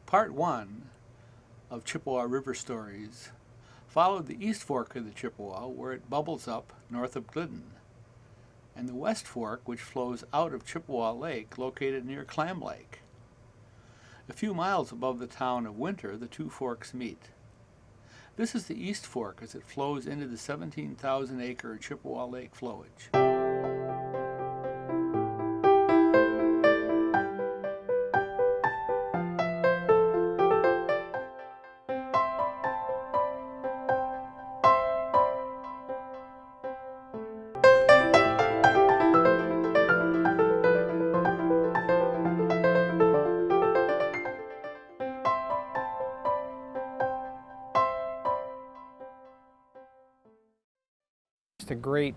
Part 1 of Chippewa River Stories followed the East Fork of the Chippewa, where it bubbles up north of Glidden, and the West Fork, which flows out of Chippewa Lake, located near Clam Lake. A few miles above the town of Winter, the two forks meet. This is the East Fork as it flows into the 17,000-acre Chippewa Lake Flowage. It's a great,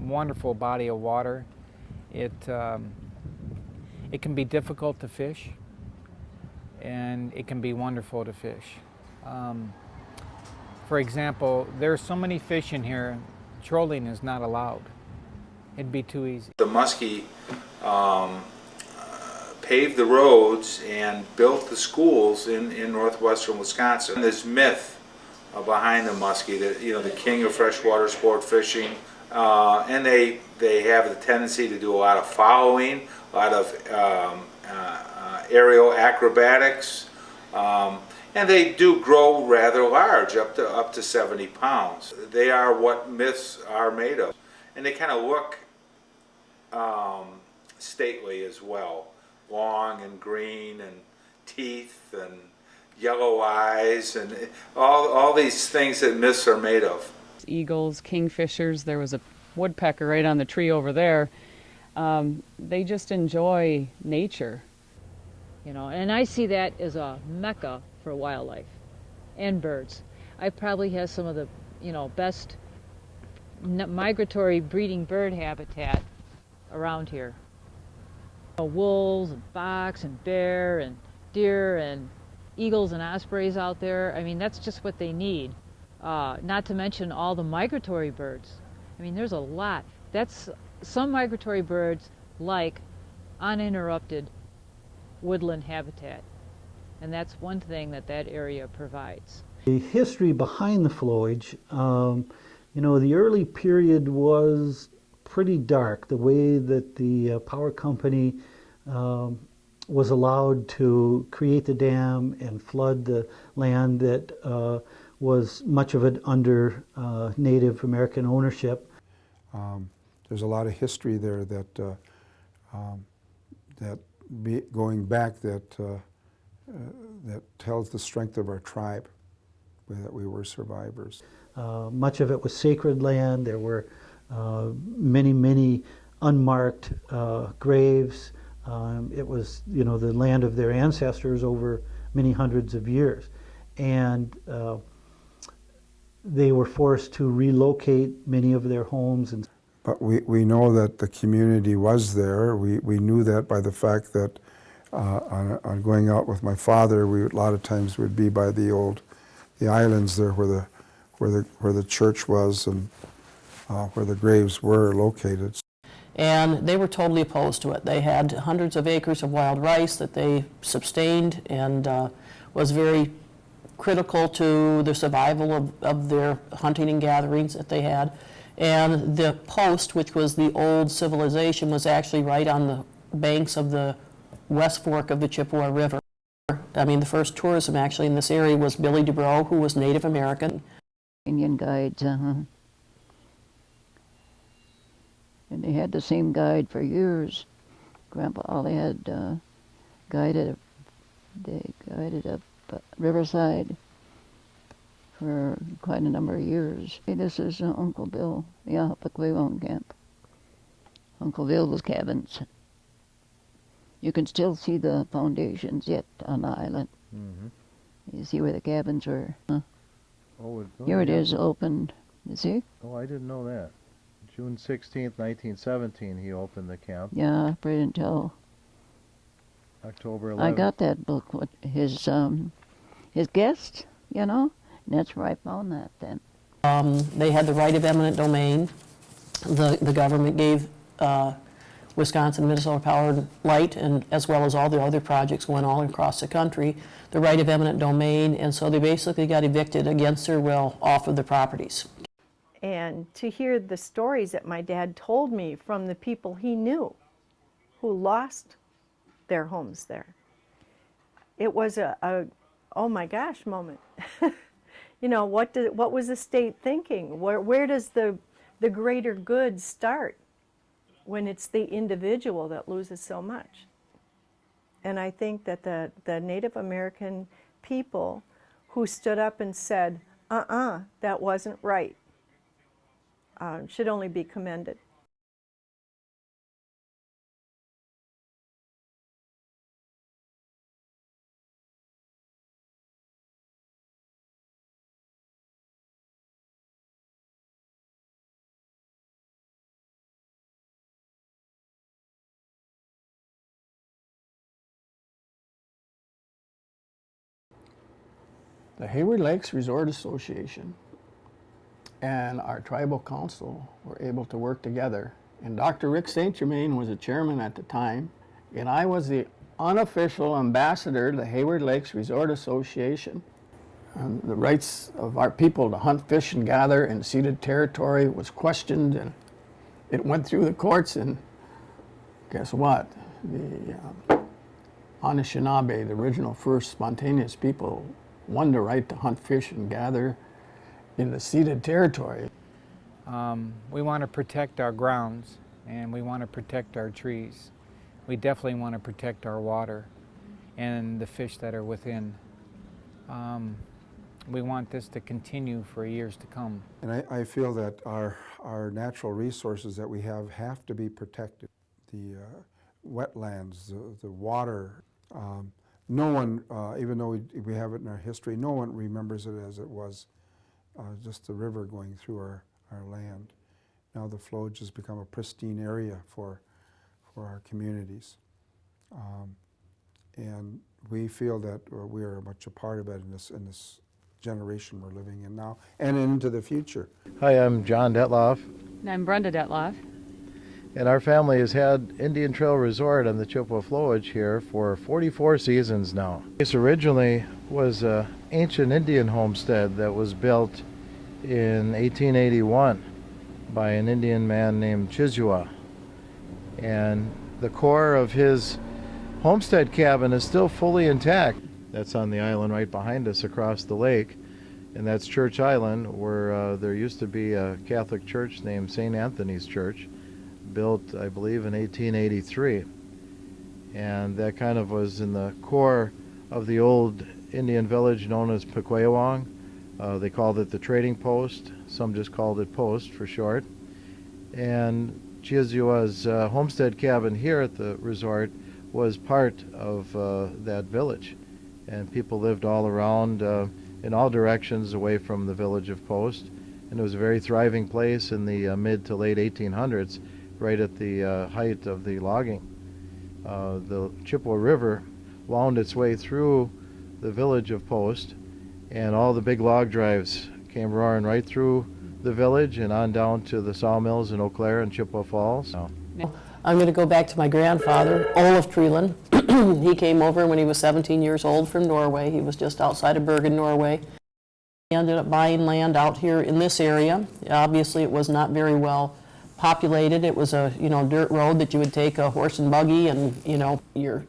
wonderful body of water. It can be difficult to fish, and it can be wonderful to fish. For example, there's so many fish in here, trolling is not allowed. It'd be too easy. The Muskie paved the roads and built the schools in northwestern Wisconsin. This myth behind the muskie, that the king of freshwater sport fishing, and they have the tendency to do a lot of following, a lot of aerial acrobatics, and they do grow rather large, up to 70 pounds. They are what myths are made of, and they kind of look stately as well, long and green and teeth and yellow eyes and all these things that myths are made of. Eagles, kingfishers, there was a woodpecker right on the tree over there. They just enjoy nature. And I see that as a mecca for wildlife and birds. I probably have some of the, best migratory breeding bird habitat around here. Wolves and fox and bear and deer and eagles and ospreys out there. I mean, that's just what they need. Not to mention all the migratory birds. I mean, there's a lot. Some migratory birds like uninterrupted woodland habitat, and that's one thing that area provides. The history behind the flowage, the early period was pretty dark. The way that the power company was allowed to create the dam and flood the land that was much of it under Native American ownership. There's a lot of history there going back that tells the strength of our tribe, that we were survivors. Much of it was sacred land. There were many unmarked graves. It was, the land of their ancestors over many hundreds of years. And they were forced to relocate many of their homes. But we know that the community was there. We knew that by the fact that on going out with my father, a lot of times we'd be by the islands there where the church was and where the graves were located. And they were totally opposed to it. They had hundreds of acres of wild rice that they sustained, and was very critical to the survival of their hunting and gatherings that they had. And the post, which was the old civilization, was actually right on the banks of the West Fork of the Chippewa River. I mean, the first tourism actually in this area was Billy DeBrow, who was Native American. Indian guides, And they had the same guide for years. Grandpa Ollie had guided up Riverside for quite a number of years. Hey, this is Uncle Bill, the Paquewon camp. Uncle Bill's cabins. You can still see the foundations yet on the island. Mm-hmm. You see where the cabins were. Here it is, opened. You see? Oh, I didn't know that. June 16th, 1917, he opened the camp. Yeah, right until October 11th. I got that book with his guests, and that's where I found that then. They had the right of eminent domain. The government gave Wisconsin Minnesota Power and Light, and as well as all the other projects going all across the country, the right of eminent domain, and so they basically got evicted against their will off of the properties. And to hear the stories that my dad told me from the people he knew who lost their homes there, it was a oh my gosh moment. You know, what was the state thinking? Where does the greater good start when it's the individual that loses so much? And I think that the Native American people who stood up and said, that wasn't right, should only be commended. The Hayward Lakes Resort Association and our tribal council were able to work together. And Dr. Rick St. Germain was the chairman at the time, and I was the unofficial ambassador to the Hayward Lakes Resort Association. And the rights of our people to hunt, fish, and gather in ceded territory was questioned, and it went through the courts, and guess what? The Anishinaabe, the original first spontaneous people, won the right to hunt, fish, and gather in the ceded territory. We want to protect our grounds, and we want to protect our trees. We definitely want to protect our water and the fish that are within. We want this to continue for years to come. And I feel that our natural resources that we have to be protected. The wetlands, the water. No one, even though we have it in our history, no one remembers it as it was just the river going through our land. Now the Flowage has become a pristine area for our communities. And we feel that we are much a part of it in this generation we're living in now and into the future. Hi, I'm John Detloff, And I'm Brenda Detloff. and our family has had Indian Trail Resort on the Chippewa Flowage here for 44 seasons now. This originally was an ancient Indian homestead that was built in 1881 by an Indian man named Chippewa, and the core of his homestead cabin is still fully intact. That's on the island right behind us across the lake, and that's Church Island, where there used to be a Catholic church named St. Anthony's Church, built, I believe, in 1883. And that kind of was in the core of the old Indian village known as Pequawong. They called it the trading post. Some just called it post for short. And Chiazua's homestead cabin here at the resort was part of that village. And people lived all around in all directions away from the village of Post. And it was a very thriving place in the mid to late 1800s, right at the height of the logging. The Chippewa River wound its way through the village of Post, and all the big log drives came roaring right through the village and on down to the sawmills in Eau Claire and Chippewa Falls. I'm going to go back to my grandfather, Olaf Treeland. He came over when he was 17 years old from Norway. He was just outside of Bergen, Norway. He ended up buying land out here in this area. Obviously, it was not very well populated. It was a dirt road that you would take a horse and buggy and your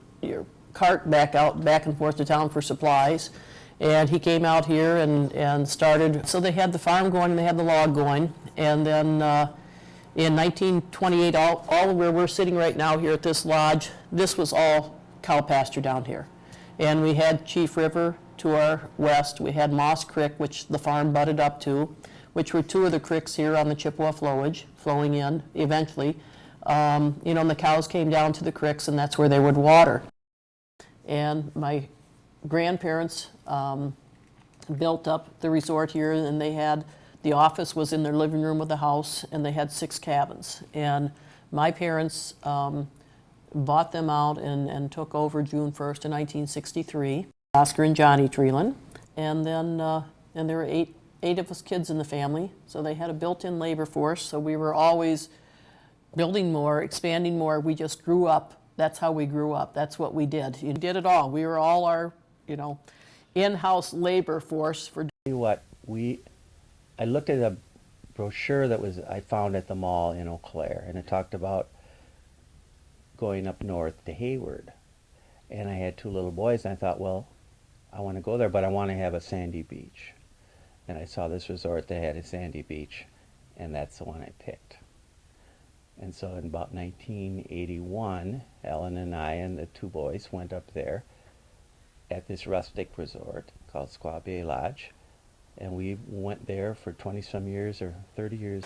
cart back and forth to town for supplies. And he came out here and started. So they had the farm going and they had the log going. And then in 1928, all where we're sitting right now here at this lodge, this was all cow pasture down here. And we had Chief River to our west. We had Moss Creek, which the farm butted up to, which were two of the creeks here on the Chippewa Flowage, flowing in eventually. And the cows came down to the creeks, and that's where they would water. And my grandparents built up the resort here, and they had, the office was in their living room of the house, and they had 6 cabins. And my parents bought them out and took over June 1st of 1963, Oscar and Johnny Treeland. And then and there were eight of us kids in the family, so they had a built-in labor force, so we were always building more, expanding more. We just grew up. That's how we grew up. That's what we did. You did it all. We were all our, in-house labor force for. Tell you what, I looked at a brochure I found at the mall in Eau Claire, and it talked about going up north to Hayward. And I had 2 little boys, and I thought, well, I want to go there, but I want to have a sandy beach. And I saw this resort that had a sandy beach, and that's the one I picked. And so in about 1981, Ellen and I and the 2 boys went up there at this rustic resort called Squaw Bay Lodge. And we went there for 20-some years or 30 years.